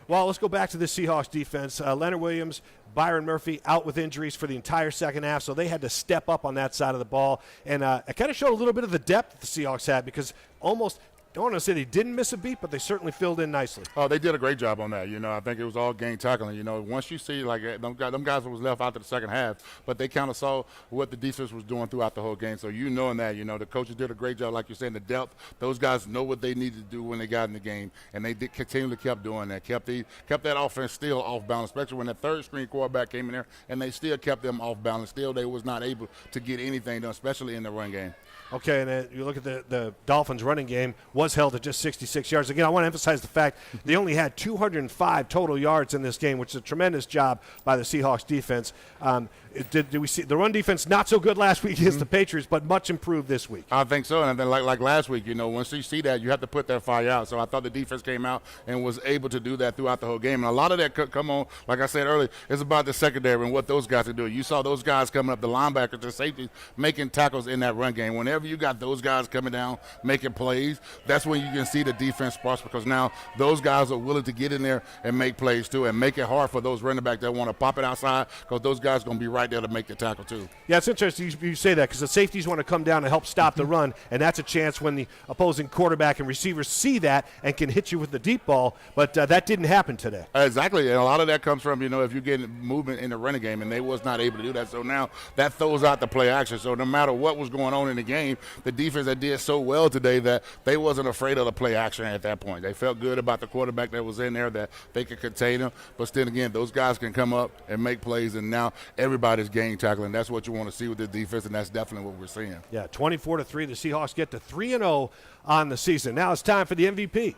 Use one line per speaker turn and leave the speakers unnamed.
Well, let's go back to the Seahawks defense. Leonard Williams, Byron Murphy out with injuries for the entire second half, so they had to step up on that side of the ball. And it kind of showed a little bit of the depth the Seahawks had because almost – I don't want to say they didn't miss a beat, but they certainly filled in nicely.
Oh, they did a great job on that. I think it was all game tackling. Once you see, like, them guys was left out to the second half, but they kind of saw what the defense was doing throughout the whole game. So knowing that, the coaches did a great job, like you're saying, the depth. Those guys know what they needed to do when they got in the game, and they continually kept doing that, kept that offense still off balance, especially when that third-string quarterback came in there, and they still kept them off balance. Still, they was not able to get anything done, especially in the run game.
Okay, and you look at the Dolphins' running game was held at just 66 yards. Again, I want to emphasize the fact they only had 205 total yards in this game, which is a tremendous job by the Seahawks defense. Did we see the run defense not so good last week against the Patriots, but much improved this week?
I think so, and then like last week, once you see that, you have to put that fire out. So I thought the defense came out and was able to do that throughout the whole game. And a lot of that could come on, like I said earlier, it's about the secondary and what those guys are doing. You saw those guys coming up, the linebackers, the safeties, making tackles in that run game. Whenever you got those guys coming down, making plays, that's when you can see the defense sparks because now those guys are willing to get in there and make plays too and make it hard for those running backs that want to pop it outside because those guys are going to be right there to make the tackle too.
Yeah, it's interesting you say that because the safeties want to come down and help stop the run, and that's a chance when the opposing quarterback and receivers see that and can hit you with the deep ball, but that didn't happen today.
Exactly, and a lot of that comes from, if you're getting movement in the running game, and they was not able to do that. So now that throws out the play action. So no matter what was going on in the game, the defense that did so well today that they wasn't afraid of the play action at that point. They felt good about the quarterback that was in there, that they could contain him. But then again, those guys can come up and make plays, and now everybody's game tackling. That's what you want to see with the defense, and that's definitely what we're seeing.
Yeah, 24-3, the Seahawks get to 3-0 on the season. Now it's time for the MVP.